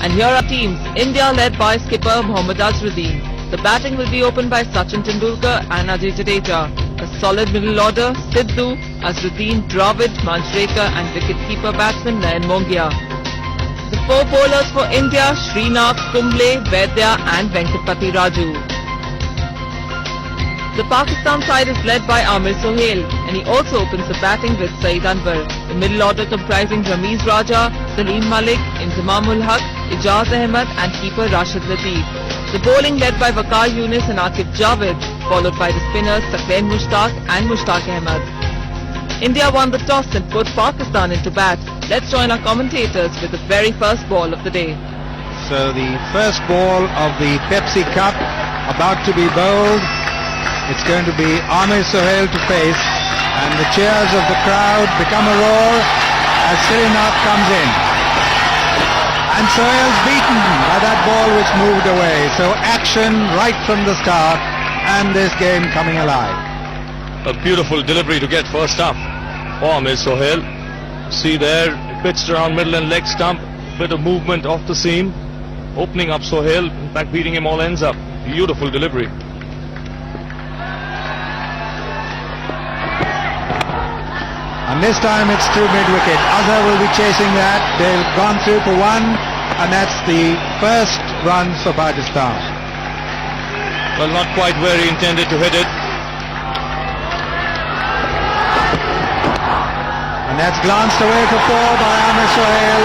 And here are teams. India led by skipper Mohammad Azharuddin. The batting will be opened by Sachin Tendulkar and Ajay Jadeja. A solid middle order: Sidhu, Azharuddin, Dravid, Manjrekar and wicket-keeper batsman Nayan Mongia. The four bowlers for India: Srinath, Kumble, Vaidya and Venkatpati Raju. The Pakistan side is led by Amir Sohail and he also opens the batting with Saeed Anwar. The middle order comprising Ramiz Raja, Salim Malik, Inzamamul Haq, Ijaz Ahmed and keeper Rashid Latif. The bowling led by Waqar Younis and Akif Javed, followed by the spinners Saqlain Mushtaq and Mushtaq Ahmed. India won the toss and put Pakistan into bat. Let's join our commentators with the very first ball of the day. So the first ball of the Pepsi Cup about to be bowled. It's going to be Amir Sohail to face, and the cheers of the crowd become a roar as Srinath comes in. And Sohail's beaten by that ball which moved away. So action right from the start, and this game coming alive. A beautiful delivery to get first up for Amir Sohail. See there, pitched around middle and leg stump, bit of movement off the seam, opening up Sohail, in fact beating him all ends up. Beautiful delivery. And this time it's to mid-wicket. Azhar will be chasing that. They've gone through for one, and that's the first run for Pakistan. Well, not quite where he intended to hit it. And that's glanced away for four by Amir Sohail.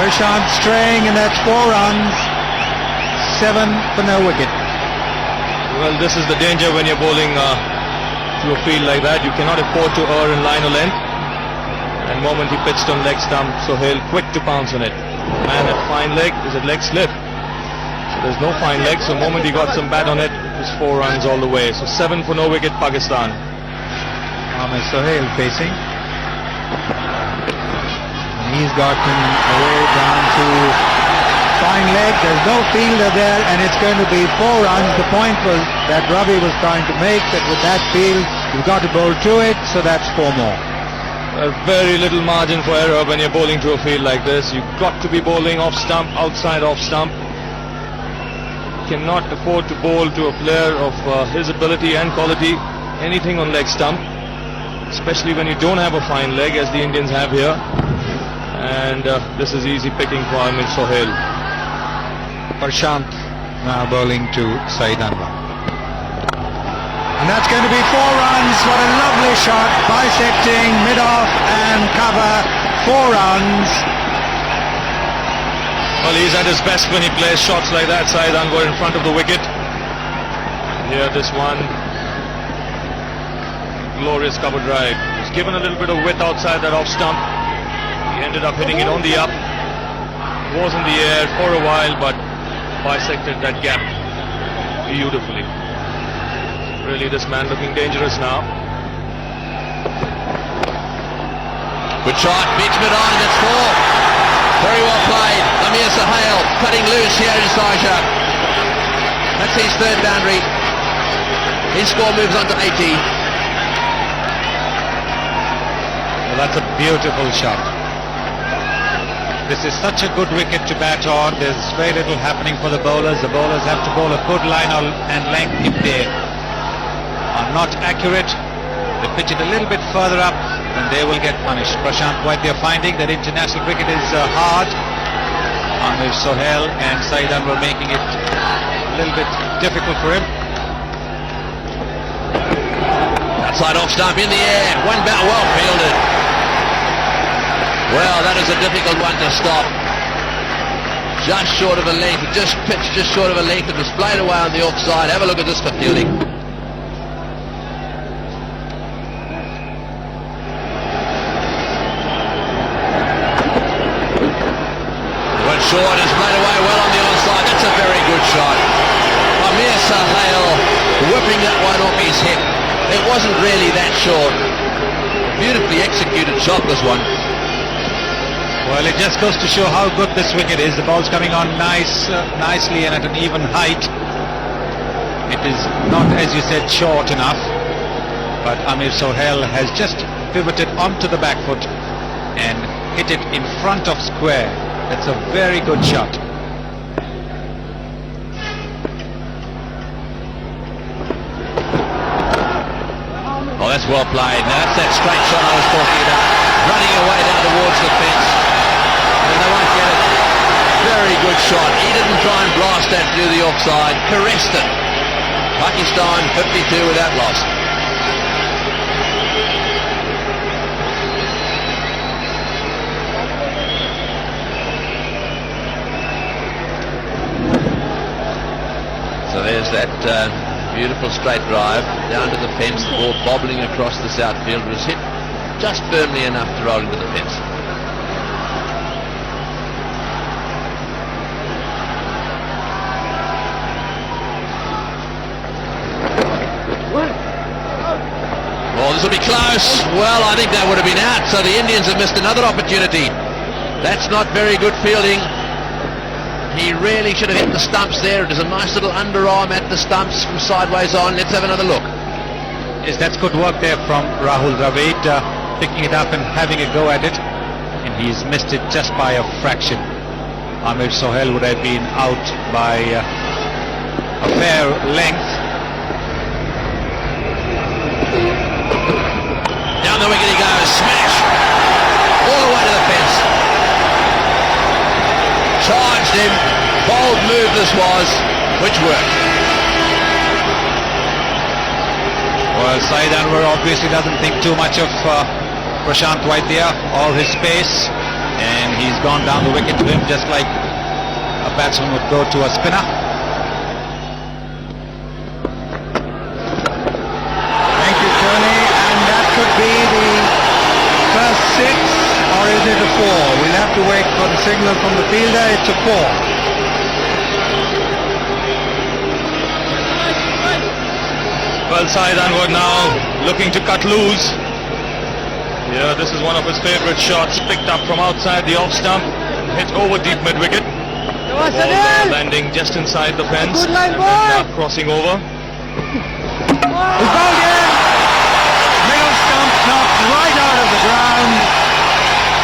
Prashant straying, and that's 4 runs, 7 for no wicket. Well, this is the danger when you're bowling to a field like that. You cannot afford to err in line or length. And the moment he pitched on leg stump, Sohail quick to pounce on it. Man at fine leg, is it leg slip? So there's no fine leg, so the moment he got some bat on it, it was 4 runs all the way. So 7 for no wicket, Pakistan. Amir Sohail facing. And he's gotten away down to fine leg. There's no fielder there, and it's going to be 4 runs. The point was that Ravi was trying to make, that with that field you've got to bowl to it, so that's 4 more. A very little margin for error when you're bowling to a field like this. You've got to be bowling off stump, outside off stump. Cannot afford to bowl to a player of his ability and quality anything on leg stump, especially when you don't have a fine leg as the Indians have here. And this is easy picking for Amir Sohail. Prashant now bowling to Saeed Anwar. And that's going to be 4 runs. What a lovely shot, bisecting mid-off and cover, 4 runs. Well, he's at his best when he plays shots like that. Saeed Anwar in front of the wicket. Here this one, glorious cover drive. He's given a little bit of width outside that off stump. He ended up hitting it on the up. It was in the air for a while, but bisected that gap beautifully. Really, this man looking dangerous now. Good shot, beats mid-on, that's 4. Very well played. Amir Sohail cutting loose here in Sharjah. That's his 3rd boundary. His score moves on to 80. Well, that's a beautiful shot. This is such a good wicket to bat on. There's very little happening for the bowlers. The bowlers have to bowl a good line and length. If they are not accurate, they pitch it a little bit further up, and they will get punished. Prashant Vaidya finding that international cricket is hard. Amir Sohail and Saeed Anwar making it a little bit difficult for him. Outside off stump in the air. One bound, well fielded. Well, that is a difficult one to stop. Just short of a length. It just pitched just short of a length. It was played away on the offside. Have a look at this for fielding. Went short. It's played away well on the onside. That's a very good shot. Amir Sohail whipping that one off his hip. It wasn't really that short. Beautifully executed shot, this one. Well, it just goes to show how good this wicket is. The ball's coming on nicely and at an even height. It is not, as you said, short enough, but Amir Sohail has just pivoted onto the back foot and hit it in front of square. That's a very good shot. Oh, that's well played. Now that's that straight shot I was talking about. Running away down towards the fence. And they won't get it. Very good shot. He didn't try and blast that through the offside. Caressed it. Pakistan 52 without loss. So there's that beautiful straight drive down to the fence. The ball bobbling across the outfield was hit just firmly enough to roll into the fence. Oh, this will be close. Well, I think that would have been out. So the Indians have missed another opportunity. That's not very good fielding. He really should have hit the stumps there. It is a nice little underarm at the stumps from sideways on. Let's have another look. Yes, that's good work there from Rahul Dravid, picking it up and having a go at it. And he's missed it just by a fraction. Amir Sohail would have been out by a fair length. Down the wicket he goes. Smash! All the way to the fence. Charged him. Bold move this was, which worked. Well, Saeed Anwar obviously doesn't think too much of Prashant Vaidya, all his space, and he's gone down the wicket to him just like a batsman would go to a spinner. Thank you, Tony, and that could be the first 6, or is it a 4? We'll have to wait for the signal from the fielder. It's a 4. Well, Saeed Anwar now looking to cut loose. Yeah, this is one of his favourite shots, picked up from outside the off stump, hit over deep mid wicket. Ball landing just inside the fence, and then crossing over. He's bowled in. Middle stump knocked right out of the ground,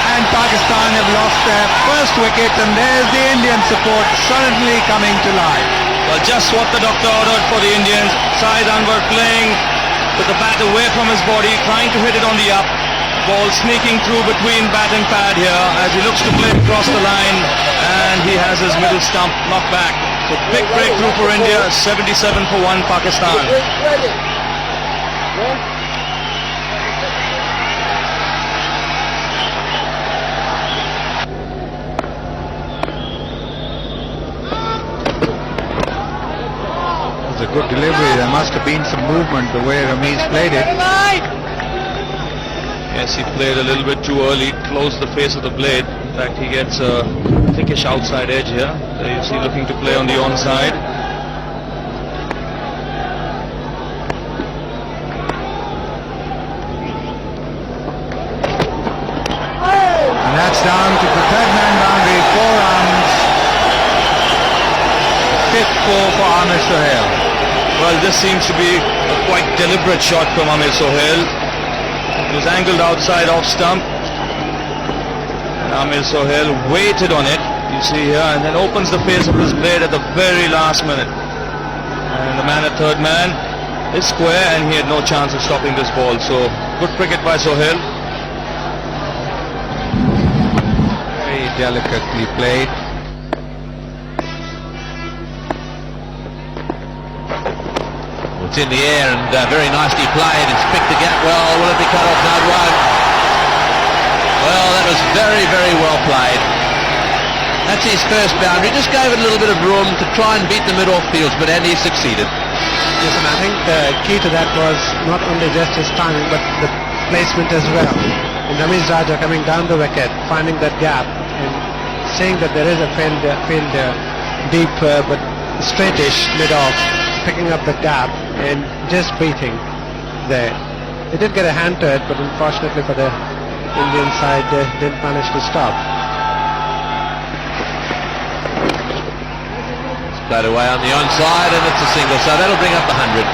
and Pakistan have lost their first wicket, and there's the Indian support suddenly coming to life. Well, just what the doctor ordered for the Indians. Saeed Anwar playing with the bat away from his body, trying to hit it on the up. Ball sneaking through between bat and pad here as he looks to play across the line, and he has his middle stump knocked back. So big breakthrough for India, 77 for 1 Pakistan. A good delivery. There must have been some movement the way Ramiz played it. Yes, he played a little bit too early, closed the face of the blade. In fact, he gets a thickish outside edge here. There you see looking to play on the onside. And that's down to the third man boundary, 4 runs. 5th 4 for Amir Sohail. Well, this seems to be a quite deliberate shot from Amir Sohail. It was angled outside off stump. And Amir Sohail waited on it, you see here, and then opens the face of his blade at the very last minute. And the man at third man is square, and he had no chance of stopping this ball. So, good cricket by Sohail. Very delicately played. It's in the air and very nicely played. It's picked the gap well. Will it be cut off? No, it won't. Well, that was very, very well played. That's his first boundary. Just gave it a little bit of room to try and beat the mid-off fields, but Andy succeeded. Yes, and I think the key to that was not only just his timing, but the placement as well. And Ramiz Raja coming down the wicket, finding that gap, and seeing that there is a field deep but straightish mid-off, picking up the gap and just beating there. They did get a hand to it, but unfortunately for the Indian side, they didn't manage to stop. It's played away on the onside, and it's a single, so that'll bring up the 100.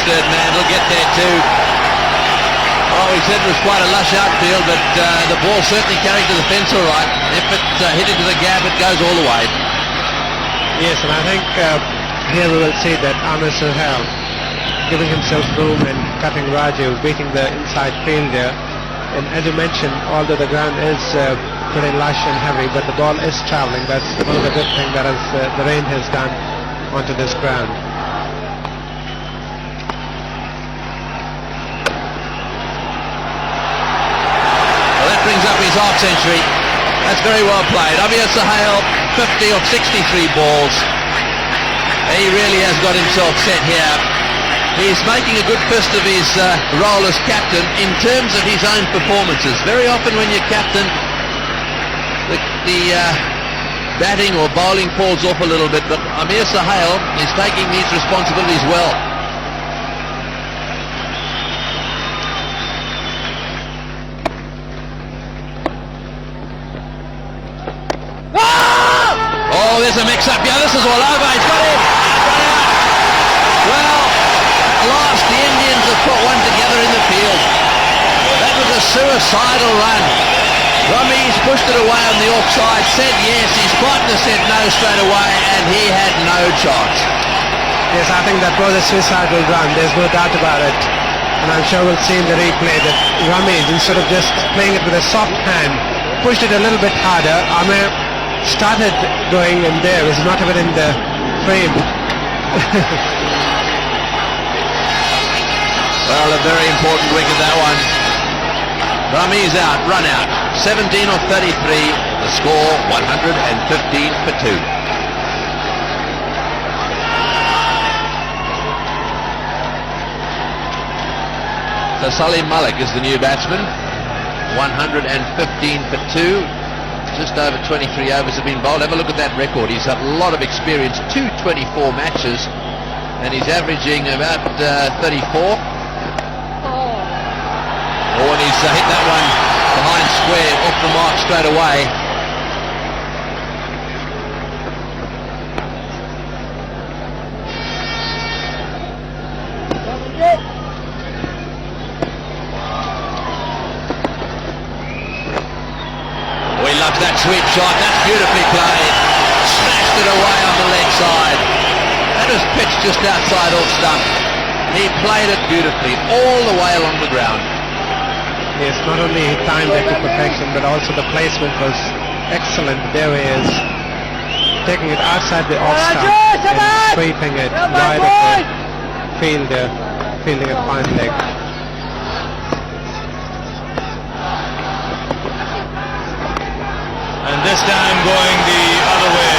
third man. He'll get there too. Oh, he said it was quite a lush outfield, but the ball certainly carried to the fence all right. If it hit into the gap, it goes all the way. Yes, and I think here we will see that Amir Sohail giving himself room and cutting Raju, beating the inside fielder. And as you mentioned, although the ground is pretty lush and heavy, but the ball is traveling. That's one of the good things that the rain has done onto this ground. Well, that brings up his half century. That's very well played. Amir Sohail, 50 of 63 balls. He really has got himself set here. He's making a good fist of his role as captain in terms of his own performances. Very often when you're captain, the batting or bowling falls off a little bit, but Amir Sohail is taking these responsibilities well. Oh, there's a mix-up. Yeah, this is all over. He's got him. Well, at last the Indians have put one together in the field. That was a suicidal run. Rameez pushed it away on the offside, said yes, his partner said no straight away, and he had no chance. Yes, I think that was a suicidal run, there's no doubt about it. And I'm sure we'll see in the replay that Rameez, instead of just playing it with a soft hand, pushed it a little bit harder. Amir started going, and there was not even in the frame. Well, a very important wicket, that one. Rameez out, run out. 17 of 33, the score 115 for 2. So Salim Malik is the new batsman. 115 for 2. Just over 23 overs have been bowled. Have a look at that record. He's had a lot of experience, 224 matches, and he's averaging about 34. Oh, and he's hit that one behind square, off the mark straight away. Oh, he loves that sweep shot. That's beautifully played. Smashed it away on the leg side. That was pitched just outside off stump. He played it beautifully all the way along the ground. Yes, not only he timed it to perfection, but also the placement was excellent. There he is, taking it outside the off stump and sweeping it wide of the fielder, fielding a fine leg. And this time going the other way.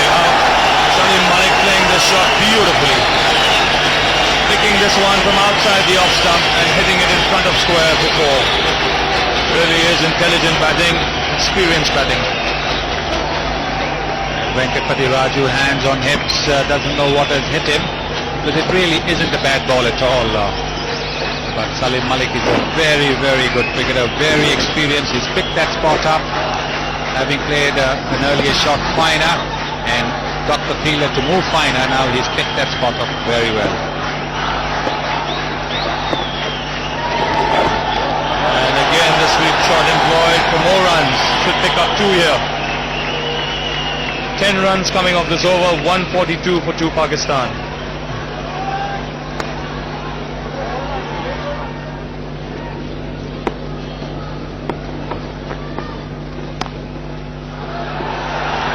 Salim Malik playing this shot beautifully. Picking this one from outside the off stump and hitting it in front of square for 4. Really is intelligent batting, experienced batting. Venkatpati Raju, hands on hips, doesn't know what has hit him, but it really isn't a bad ball at all. But Salim Malik is a very, very good cricketer, very experienced. He's picked that spot up, having played an earlier shot finer and got the fielder to move finer. Now he's picked that spot up very well. And again the sweep shot employed for more runs. Should pick up 2 here. 10 runs coming off this over, 142 for 2 Pakistan.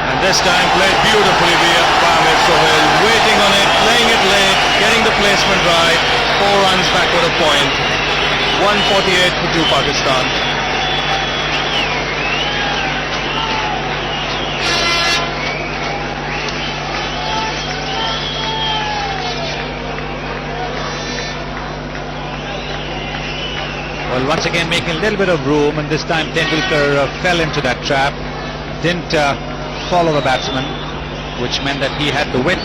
And this time played beautifully by Amir Sohail, waiting on it, playing it late, getting the placement right. 4 runs backward a point. 148 for 2 Pakistan. Well, once again making a little bit of room, and this time Tendulkar fell into that trap, didn't follow the batsman, which meant that he had the width,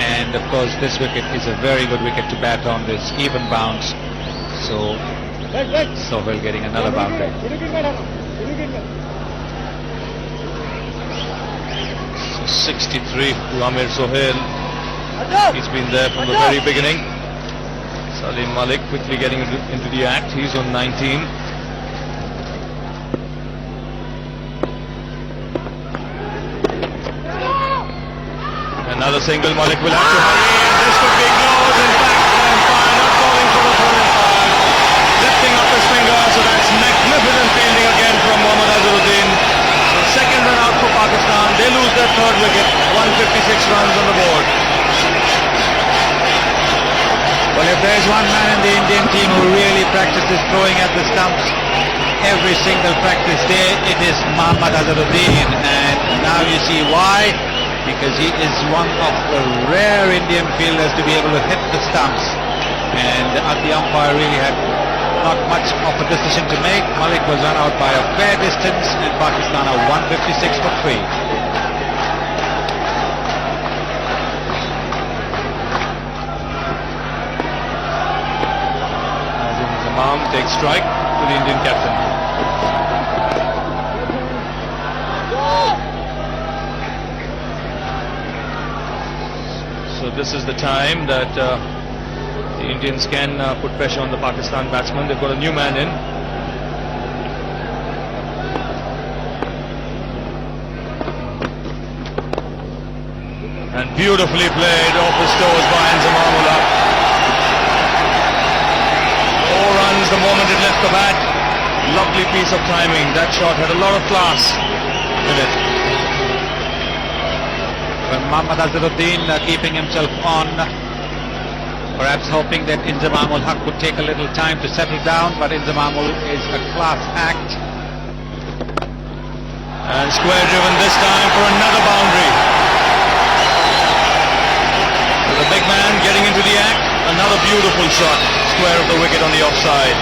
and of course this wicket is a very good wicket to bat on, this even bounce. So Sohail getting another boundary. So 63 to Amir Sohail. He's been there from the very beginning. Salim Malik quickly getting into the act. He's on 19. Another single. Malik will have to hurry, and this could be close. In fact, umpire not calling for the throw-in foul, lifting up his finger. So that's magnificent fielding again from Mohammad Azharuddin. So second run out for Pakistan. They lose their third wicket. 156 runs on the board. Well, if there's one man in the Indian team who really practices throwing at the stumps every single practice day, it is Mohammad Azharuddin. And now you see why. Because he is one of the rare Indian fielders to be able to hit the stumps. And the umpire really had not much of a decision to make. Malik was run out by a fair distance, and Pakistan are 156 for 3. Azim Zamam takes strike to the Indian captain. So this is the time that the Indians can put pressure on the Pakistan batsman. They've got a new man in. And beautifully played off his toes by Inzamam. 4 runs the moment it left the bat. Lovely piece of timing. That shot had a lot of class in it. Mohammad Azharuddin keeping himself on, perhaps hoping that Inzamam ul Haq would take a little time to settle down, but Inzamam is a class act. And square driven this time for another boundary. So the big man getting into the act, another beautiful shot, square of the wicket on the offside.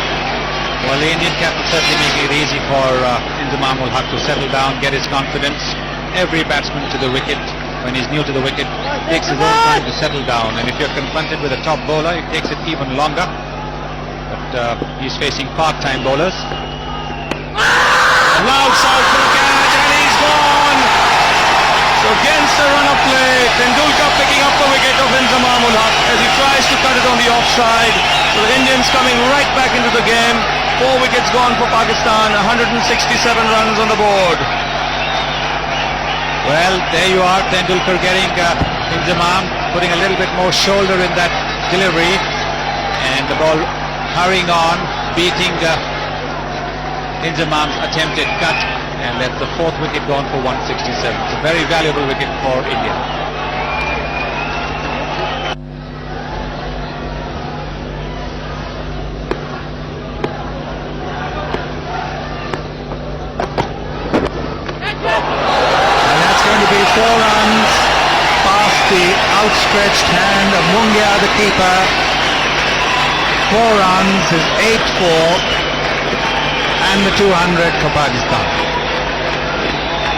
Well, the Indian captain certainly making it easy for Inzamam ul Haq to settle down, get his confidence. Every batsman to the wicket, when he's new to the wicket, takes his own time to settle down, and if you're confronted with a top bowler, it takes it even longer. But he's facing part-time bowlers. Loud south for a catch, and he's gone. So against the run of play, Tendulkar picking up the wicket of Inzamam ul Haq as he tries to cut it on the offside. So the Indians coming right back into the game. 4 wickets gone for Pakistan, 167 runs on the board. Well, there you are, Tendulkar getting Inzamam, putting a little bit more shoulder in that delivery, and the ball hurrying on, beating Inzamam's attempted cut, and that's the 4th wicket gone for 167. It's a very valuable wicket for India. Going to be 4 runs past the outstretched hand of Mungia, the keeper. 4 runs is 8-4, and the 200 for Pakistan.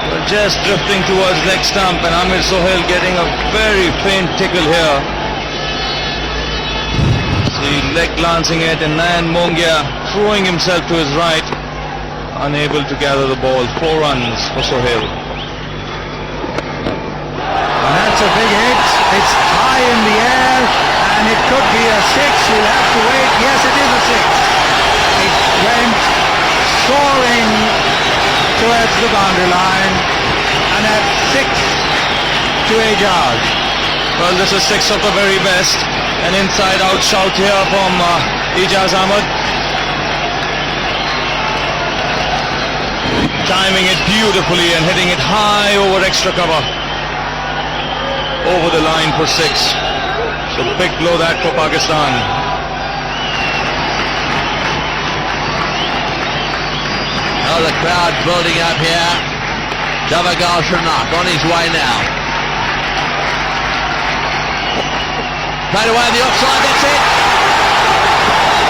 Well, just drifting towards leg stump, and Amir Sohail getting a very faint tickle here. See, leg glancing it, and then Mungia throwing himself to his right, unable to gather the ball. 4 runs for Sohail. That's a big hit. It's high in the air, and it could be a 6. You'll have to wait. Yes, it is a 6. It went soaring towards the boundary line, and at 6 to 8 yards. Well, this is 6 of the very best. An inside-out shout here from Ijaz Ahmed. Timing it beautifully and hitting it high over extra cover. Over the line for 6. So big blow that for Pakistan. Now the crowd building up here. Davagal Sharjah on his way now. Played away the offside, that's it.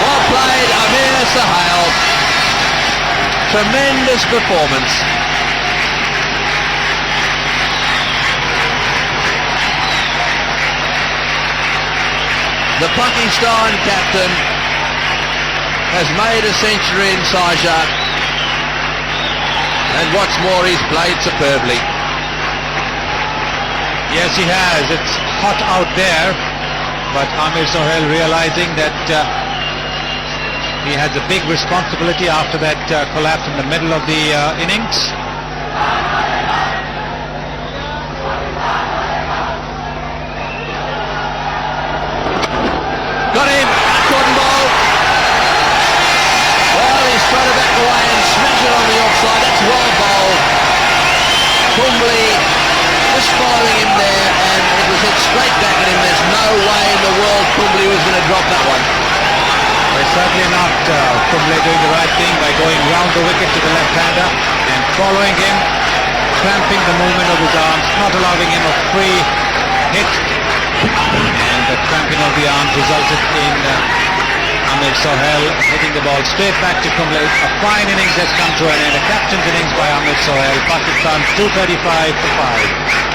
Well played, Amir Sohail. Tremendous performance. The Pakistan captain has made a century in Sharjah, and what's more, he's played superbly. Yes, he has. It's hot out there, But Amir Sohail realizing that he has a big responsibility after that collapse in the middle of the innings. Got him, cotton ball. Well, he's tried to back away and smash it on the offside. That's well bowled. Kumble just following him there, and it was hit straight back at him. There's no way in the world Kumble was going to drop that one. Well, certainly not. Kumble doing the right thing by going round the wicket to the left-hander and following him, cramping the movement of his arms, not allowing him a free hit. And the cramping of the arms resulted in Amir Sohail hitting the ball straight back to Kumble. A fine innings has come to an end. A captain's innings by Amir Sohail. Pakistan 235 for 5.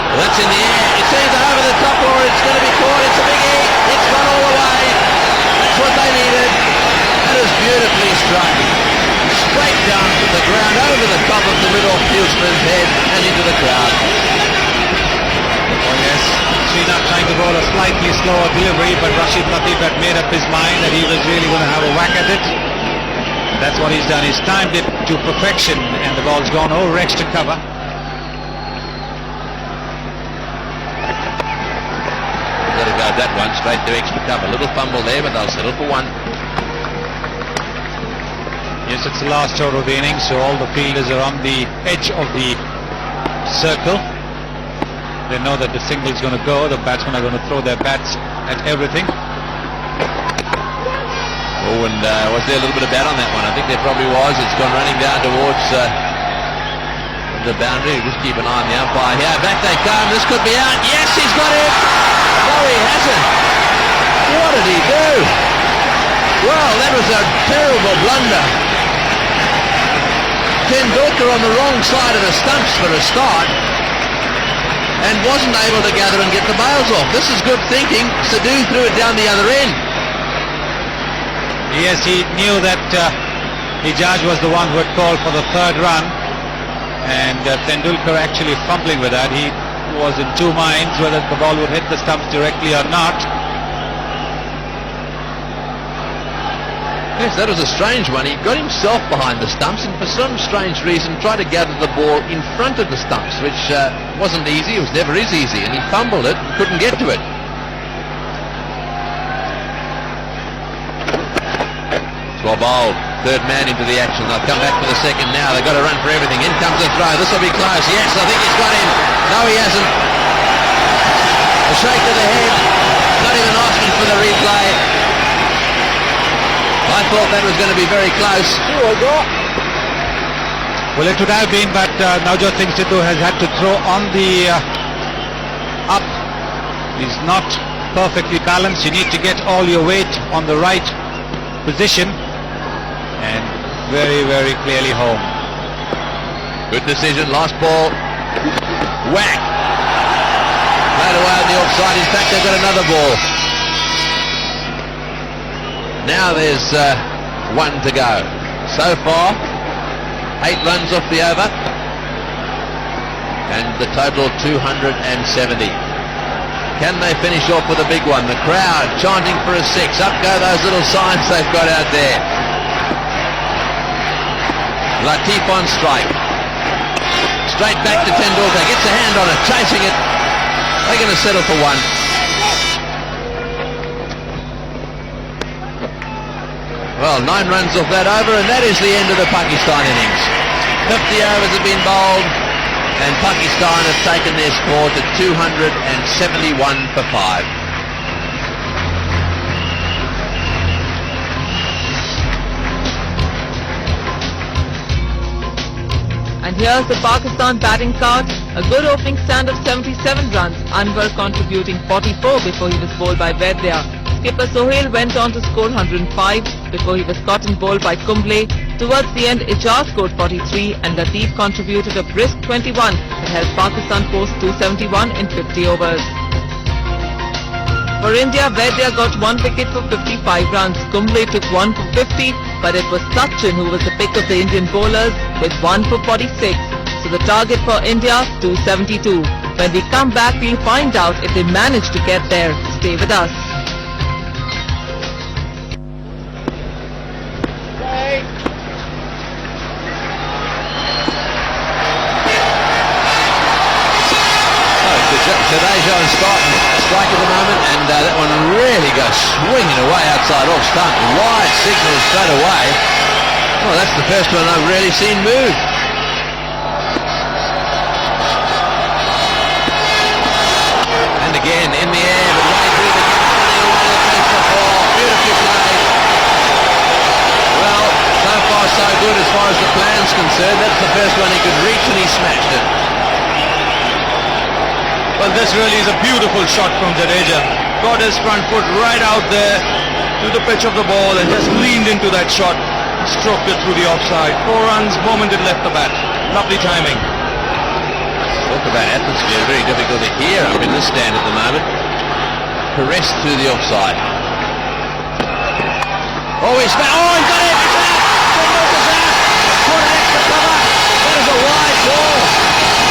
Well, that's in the air. It's either over the top or it's going to be caught. It's a big hit. It's gone all the way. That's what they needed. That is beautifully struck. Straight down to the ground, over the top of the mid-off fieldsman's head and into the crowd. Oh yes, Srinath trying to bowl a slightly slower delivery, but Rashid Latif had made up his mind that he was really going to have a whack at it. And that's what he's done. He's timed it to perfection and the ball's gone over extra cover. Got to go that one straight to extra cover. Little fumble there, but they'll settle for one. Yes, it's the last over of the innings, so all the fielders are on the edge of the circle. They know that the single's going to go. The batsmen are going to throw their bats at everything. Oh, and was there a little bit of bat on that one? I think there probably was. It's gone running down towards the boundary. Just keep an eye on the umpire here. Back they come. This could be out. Yes, he's got it. No, he hasn't. What did he do? Well, that was a terrible blunder. Tendulkar on the wrong side of the stumps for a start and wasn't able to gather and get the bails off. This is good thinking. Sadhu threw it down the other end. Yes, he knew that Ijaz was the one who had called for the third run, and Tendulkar actually fumbling with that. He was in two minds whether the ball would hit the stumps directly or not. Yes, that was a strange one. He got himself behind the stumps and for some strange reason tried to gather the ball in front of the stumps, which wasn't easy. It was never is easy, and he fumbled it and couldn't get to it. Well bowled. Third man into the action. They'll come back for the second now. They've got to run for everything. In comes the throw. This will be close. Yes, I think he's got him. No, he hasn't. A shake to the head. Not even asking for the replay. I thought that was going to be very close. Well, it would have been, but Navjot Singh Sidhu has had to throw on the up. He's not perfectly balanced. You need to get all your weight on the right position, and very, very clearly home. Good decision. Last ball. Whack. Played away on the offside. In fact, they've got another ball. Now there's one to go. So far, 8 runs off the over, and the total 270. Can they finish off with a big one? The crowd chanting for a 6. Up go those little signs they've got out there. Latif on strike. Straight back to Tendulkar. Gets a hand on it, chasing it. They're going to settle for one. Well, 9 runs off that over, and that is the end of the Pakistan innings. 50 overs have been bowled, and Pakistan have taken their score to 271 for 5. And here's the Pakistan batting card. A good opening stand of 77 runs. Anwar contributing 44 before he was bowled by Vaidya. Skipper Sohail went on to score 105 before he was caught and bowled by Kumble. Towards the end, Ijaz scored 43 and Latif contributed a brisk 21 that helped Pakistan post 271 in 50 overs. For India, Vaidya got 1 wicket for 55 runs. Kumble took 1 for 50, but it was Sachin who was the pick of the Indian bowlers with 1 for 46. So the target for India, 272. When we come back, we'll find out if they manage to get there. Stay with us. Sharjah and strike at the moment, and that one really goes swinging away outside off stump. Wide signal straight away. Well, that's the first one I've really seen move. And again in the air, but way through the gap, running away to the face before. Beautifully played. Well, so far so good as far as the plan's concerned. That's the first one he could reach, and he smashed it. Well, this really is a beautiful shot from Jadeja. Got his front foot right out there to the pitch of the ball and just leaned into that shot. Stroked it through the offside. 4 runs moment it left the bat. Lovely timing. Talk about atmosphere, very difficult to hear up in this stand at the moment. Caressed through the offside. Oh, he's got it! It's out! Tendulkar's out! Put an extra cover. That is a wide ball.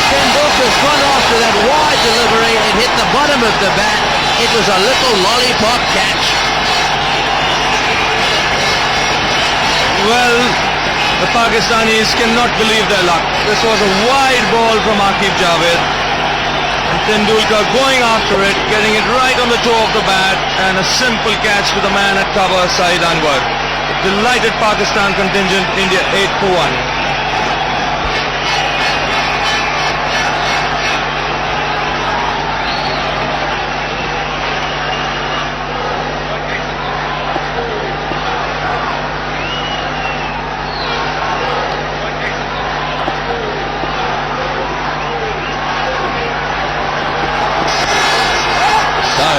Tendulkar's gone after that wide delivery. It hit the bottom of the bat. It was a little lollipop catch. Well, the Pakistanis cannot believe their luck. This was a wide ball from Aqib Javed. And Tendulkar going after it, getting it right on the toe of the bat, and a simple catch to the man at cover, Saeed Anwar. Delighted Pakistan contingent, India 8 for 1.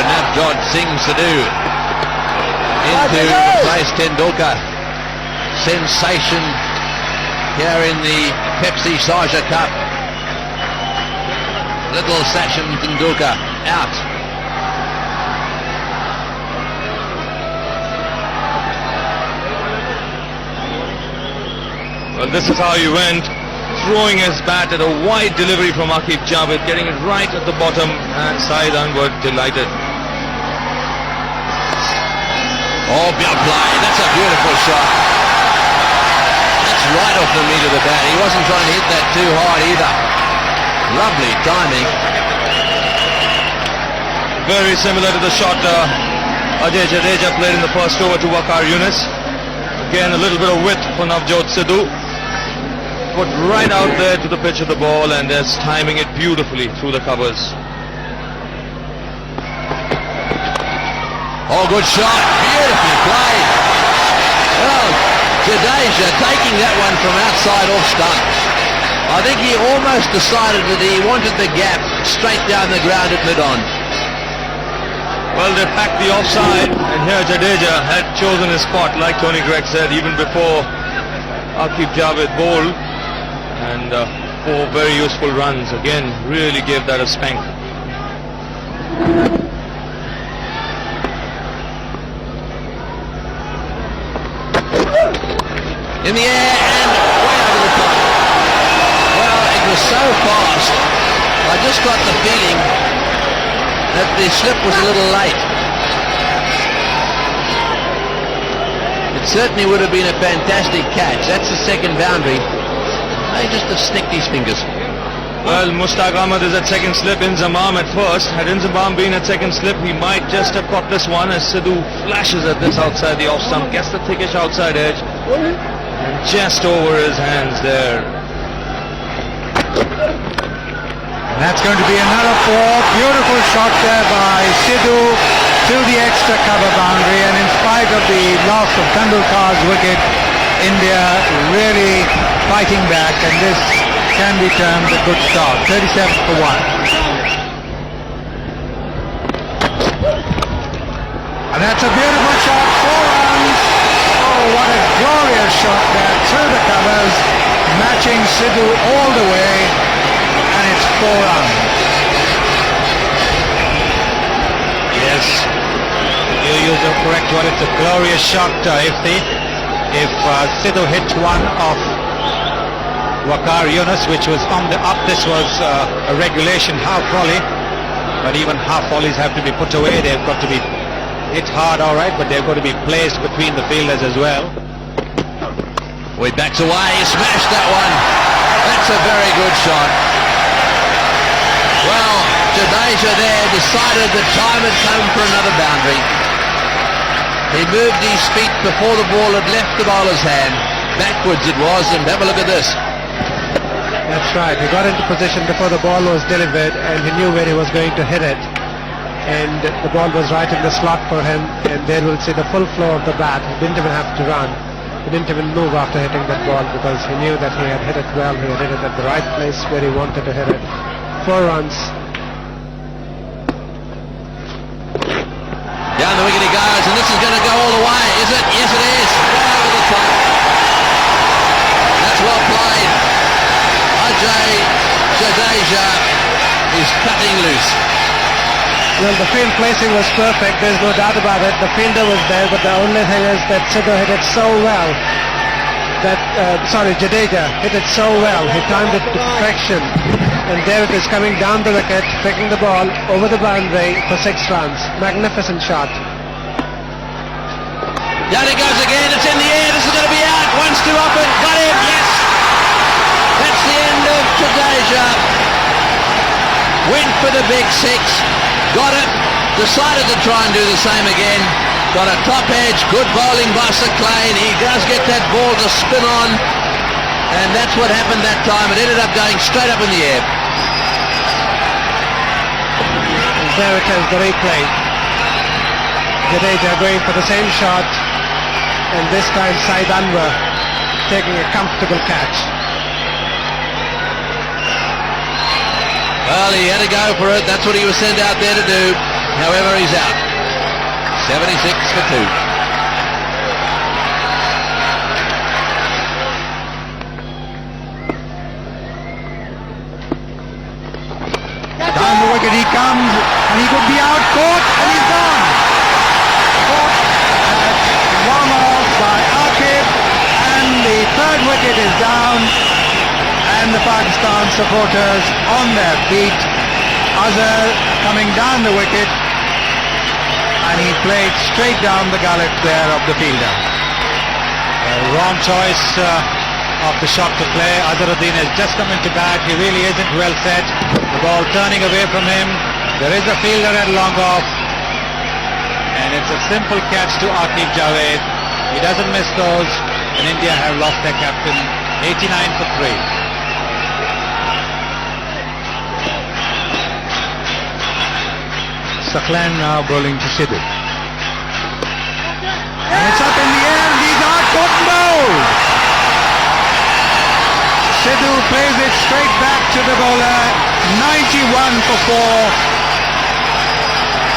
Navjot Singh Sidhu into replace Tendulkar. Sensation here in the Pepsi Sharjah Cup. Little Sachin Tendulkar out. Well, this is how he went. Throwing his bat at a wide delivery from Aqib Javed, getting it right at the bottom, and Saeed Anwar delighted. Oh, big play. That's a beautiful shot. That's right off the meat of the bat. He wasn't trying to hit that too hard either. Lovely timing. Very similar to the shot Ajay Jadeja played in the first over to Waqar Yunus. Again, a little bit of width for Navjot Sidhu. Put right out there to the pitch of the ball, and just timing it beautifully through the covers. Oh, good shot. Beautifully played. Well, Jadeja taking that one from outside off stump. I think he almost decided that he wanted the gap straight down the ground at mid-on. Well, they packed the offside, and here Jadeja had chosen his spot, like Tony Gregg said, even before Aqib Javed bowled. And 4 very useful runs. Again, really gave that a spank. In the air and way over the top. Well, it was so fast. I just got the feeling that the slip was a little late. It certainly would have been a fantastic catch. That's the second boundary. He just have snicked his fingers. Well, Mushtaq Ahmed is at second slip, Inzamam at first. Had Inzamam been at second slip, he might just have caught this one as Sidhu flashes at this outside the off stump, gets the thickish outside edge, and just over his hands there. And that's going to be another 4. Beautiful shot there by Sidhu to the extra cover boundary, and in spite of the loss of Tendulkar's wicket, India really fighting back, and this can be termed a good start. 37 for 1. And that's a beautiful shot. 4 runs. Oh, what a glorious shot there through the covers, matching Sidhu all the way, and it's 4 runs. Yes, you use the correct word. It's a glorious shot. If Sidhu hit one off Waqar Yunus, which was on the up. This was a regulation half volley, but even half volleys have to be put away. They've got to be hit hard, all right, but they've got to be placed between the fielders as well. He backs away, he smashed that one. That's a very good shot. Well, Jadeja there decided the time had come for another boundary. He moved his feet before the ball had left the bowler's hand. Backwards it was, and have a look at this. That's right. He got into position before the ball was delivered, and he knew where he was going to hit it. And the ball was right in the slot for him, and there we'll see the full flow of the bat. He didn't even have to run. He didn't even move after hitting that ball because he knew that he had hit it well. He had hit it at the right place where he wanted to hit it. 4 runs. Down the wicket he goes, and this is going to go all the way, is it? Yes, it is. Right over the top. That's well played. Ajay Jadeja is cutting loose. Well, the field placing was perfect, there's no doubt about it. The fielder was there, but the only thing is that Sidhu hit it so well that, Jadeja hit it so well. He timed it to perfection. And there it is coming down the wicket, taking the ball over the boundary for 6 runs. Magnificent shot. Down it goes again, it's in the air, this is going to be out. One's too often, got him, yes! That's the end of Jadeja. Went for the big 6. Got it, decided to try and do the same again. Got a top edge, good bowling by Saqlain. He does get that ball to spin on, and that's what happened that time. It ended up going straight up in the air. And there it is, the replay. Jadeja going for the same shot, and this time Saeed Anwar taking a comfortable catch. Well, he had to go for it. That's what he was sent out there to do. However, he's out. 76 for 2. Down the wicket he comes, and he could be out, caught, and he's gone. Caught at long off by Akib, and the 3rd wicket is down, and the Pakistan supporters on their feet. Azhar coming down the wicket, and he played straight down the gullet there of the fielder. Wrong choice of the shot to play. Azharuddin has just come into bat. He really isn't well set. The ball turning away from him. There is a fielder at long off, and it's a simple catch to Aqib Javed. He doesn't miss those, and India have lost their captain. 89 for 3. Saqlain now bowling to Sidhu. And it's up in the air, and he's out, caught and bowled. Sidhu plays it straight back to the bowler, 91 for 4.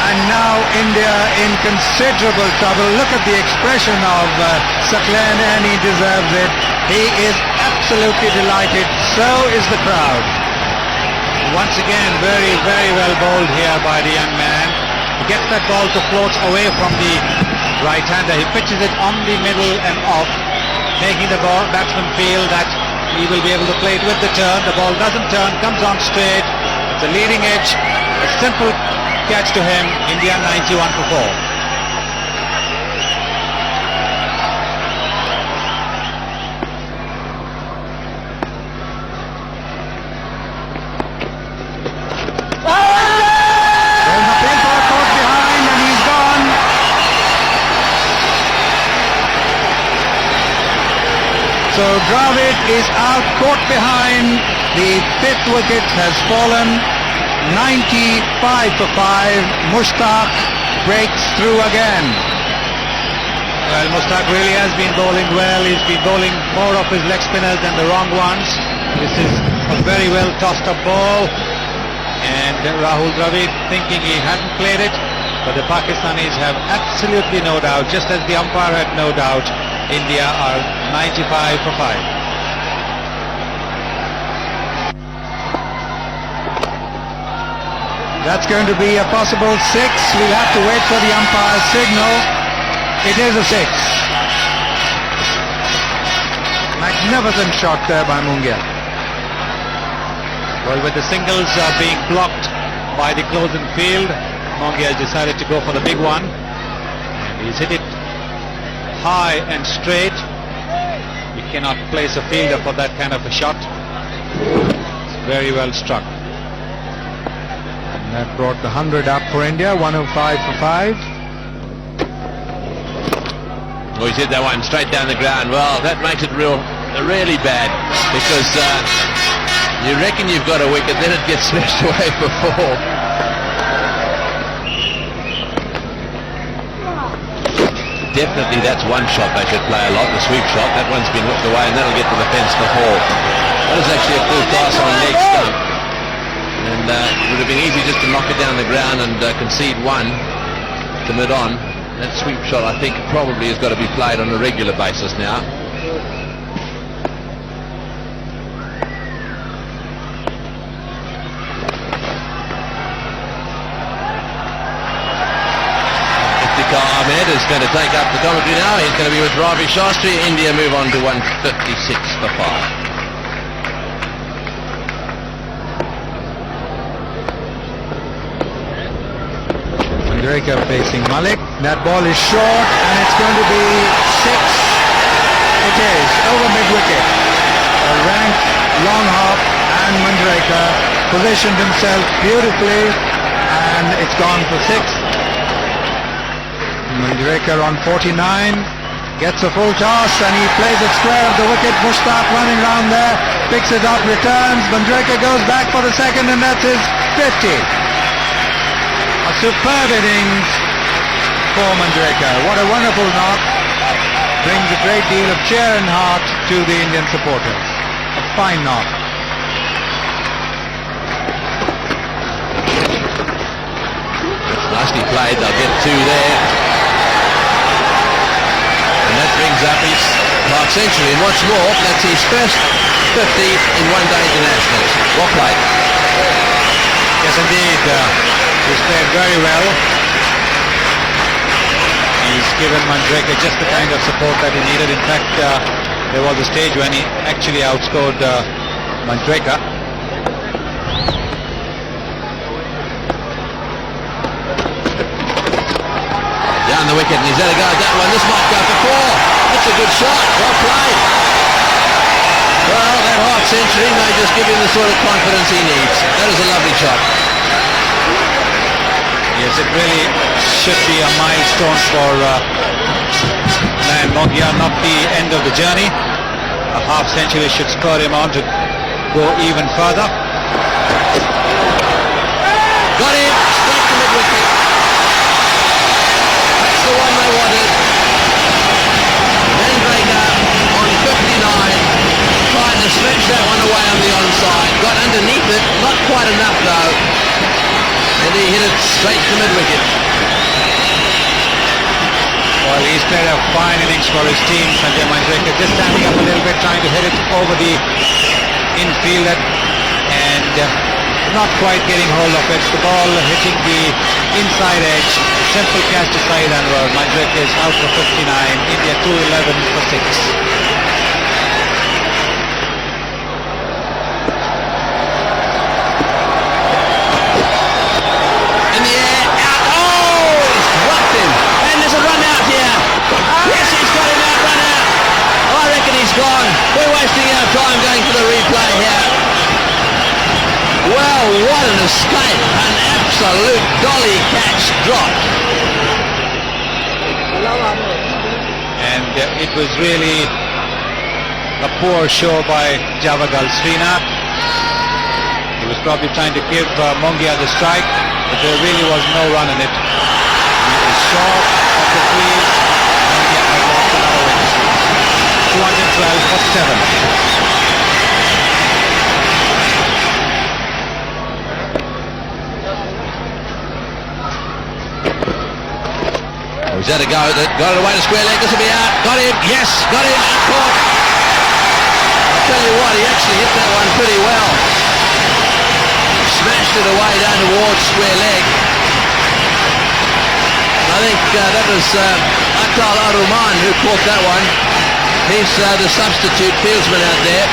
And now India in considerable trouble. Look at the expression of Saqlain, and he deserves it. He is absolutely delighted. So is the crowd. Once again, very, very well bowled here by the young man. He gets that ball to float away from the right-hander. He pitches it on the middle and off, making the batsman feel that he will be able to play it with the turn. The ball doesn't turn, comes on straight. It's a leading edge, a simple catch to him. India 91 for 4. So Dravid is out, caught behind. The 5th wicket has fallen. 95 for 5. Mushtaq breaks through again. Well, Mushtaq really has been bowling well. He's been bowling more of his leg spinners than the wrong ones. This is a very well tossed up ball. And Rahul Dravid thinking he hadn't played it. But the Pakistanis have absolutely no doubt, just as the umpire had no doubt. India are 95 for 5. That's going to be a possible 6. We'll have to wait for the umpire's signal. It is a 6. Magnificent shot there by Mungia. Well, with the singles being blocked by the close-in field, Mongia has decided to go for the big one. And he's hit it high and straight. You cannot place a fielder for that kind of a shot. It's very well struck. And that brought the 100 up for India, 105 for 5. Well, he's hit that one straight down the ground. Well, that makes it really bad, because you reckon you've got a wicket, then it gets smashed away for 4. Definitely that's one shot they should play a lot, the sweep shot. That one's been whipped away and that'll get to the fence for 4. That was actually a full toss on leg stump. And it would have been easy just to knock it down the ground and concede 1 to mid-on. That sweep shot, I think, probably has got to be played on a regular basis now. Ahmed is going to take up the commentary now. He's going to be with Ravi Shastri. India move on to 156 for 5. Manjrekar facing Malik. That ball is short and it's going to be 6. It is over mid-wicket. A rank long hop, and Manjrekar positioned himself beautifully, and it's gone for 6. Manjrekar on 49 gets a full toss and he plays it square of the wicket. Mushtaq running round there, picks it up, returns. Manjrekar goes back for the second, and that's his 50. A superb innings for Manjrekar. What a wonderful knock. Brings a great deal of cheer and heart to the Indian supporters. A fine knock. Nicely played, they'll get 2 there. And that brings up his half century. And what's more, that's his first 50 in one-day internationals. Well played. Yes, indeed. He's played very well. He's given Manjrekar just the kind of support that he needed. In fact, there was a stage when he actually outscored Manjrekar. Down the wicket, and he's had a go at that one. This might go for 4. That's a good shot. Well played. Well, that half century may just give him the sort of confidence he needs. That is a lovely shot. Yes, it really should be a milestone for Mongia, not the end of the journey. A half century should spur him on to go even further. Got him straight to mid-wicket. That's the one they wanted. Manjrekar on 59, trying to stretch that one away on the onside. Got underneath it, not quite enough though. And he hit it straight to mid-wicket. Well, he's played a fine innings for his team, Sanjay Manjrekar, just standing up a little bit, trying to hit it over the infield and not quite getting hold of it. The ball hitting the inside edge. Simple catch to Saeed Anwar. Manjrekar is out for 59. India 211 for 6. Gone. We're wasting our time going for the replay here. Well, what an escape. An absolute dolly catch drop. And it was really a poor show by Javagal Srinath. He was probably trying to give Mongia the strike, but there really was no run in it. He was short of the crease. Mongia has lost another wicket. 212 for 7. He's had a go at it, got it away to square leg, this will be out, got him, yes, got him, out caught. I'll tell you what, he actually hit that one pretty well. Smashed it away down towards square leg. I think that was Atal Aruman who caught that one. He's the substitute fieldsman out there.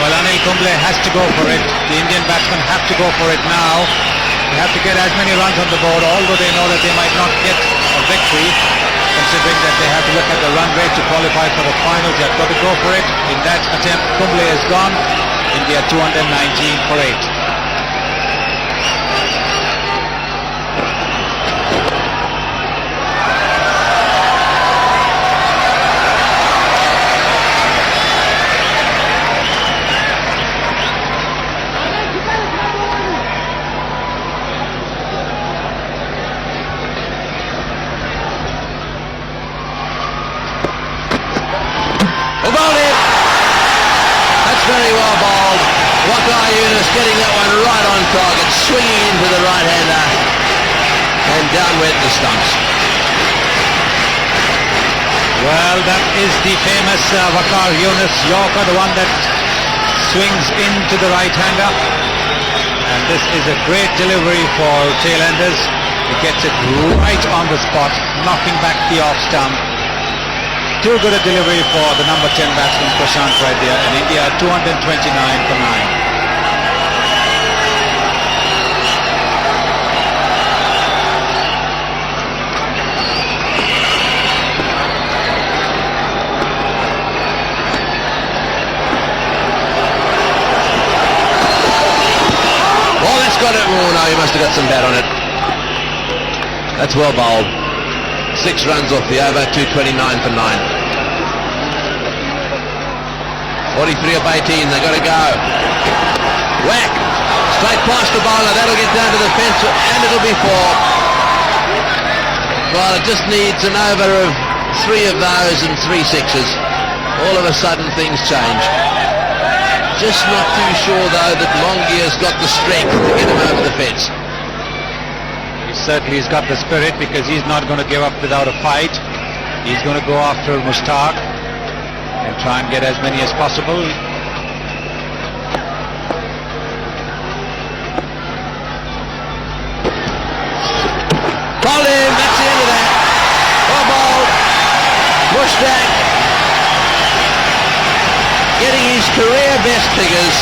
Well, Anil Kumble has to go for it. The Indian batsmen have to go for it now. They have to get as many runs on the board, although they know that they might not get a victory, considering that they have to look at the run rate to qualify for the finals. They have got to go for it. In that attempt, Kumble is gone. India 219 for 8. Very well bowled. Waqar Younis getting that one right on target, swinging into the right-hander, and down went the stumps. Well, that is the famous Waqar Younis Yorker, the one that swings into the right-hander. And this is a great delivery for tailenders. He gets it right on the spot, knocking back the off-stump. Too good a delivery for the number 10 batsman Prashant right there, and India 229 for 9. Oh, that's got it. Oh no, he must have got some bat on it. That's well bowled. 6 runs off the over, 229 for 9. 43 of 18, they got to go. Whack! Straight past the bowler, that'll get down to the fence, and it'll be 4. Well, it just needs an over of 3 of those and 3 sixes. All of a sudden things change. Just not too sure though that Monghia's got the strength to get him over the fence. Certainly he's got the spirit, because he's not going to give up without a fight. He's going to go after Mushtaq and try and get as many as possible. Bowled him, that's the end of that. Well bowled. Mushtaq getting his career best figures.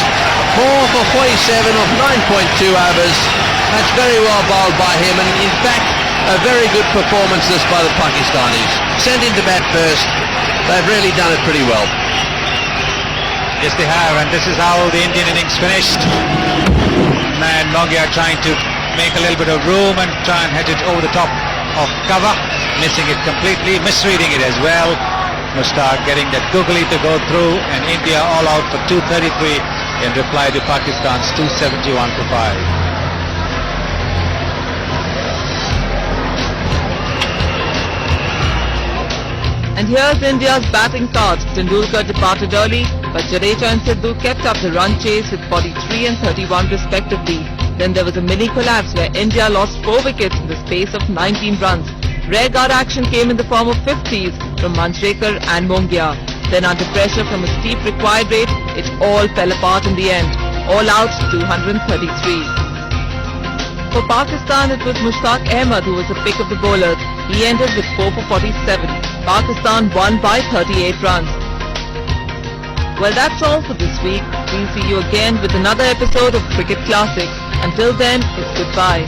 4 for 47 off 9.2 overs. That's very well bowled by him, and in fact a very good performance this by the Pakistanis. Sent him to bat first. They've really done it pretty well. Yes, they have, and this is how the Indian innings finished. Man, Mongia trying to make a little bit of room and try and hit it over the top of cover, missing it completely, misreading it as well. Mushtaq getting that googly to go through, and India all out for 233 in reply to Pakistan's 271 for 5. And here's India's batting start. Tendulkar departed early, but Jadeja and Sidhu kept up the run chase with 43 and 31 respectively. Then there was a mini collapse where India lost 4 wickets in the space of 19 runs. Rare guard action came in the form of 50s from Manjrekar and Mongia. Then under pressure from a steep required rate, it all fell apart in the end. All out 233. For Pakistan, it was Mushtaq Ahmed who was the pick of the bowlers. He ended with 4 for 47. Pakistan won by 38 runs. Well, that's all for this week. We'll see you again with another episode of Cricket Classics. Until then, it's goodbye.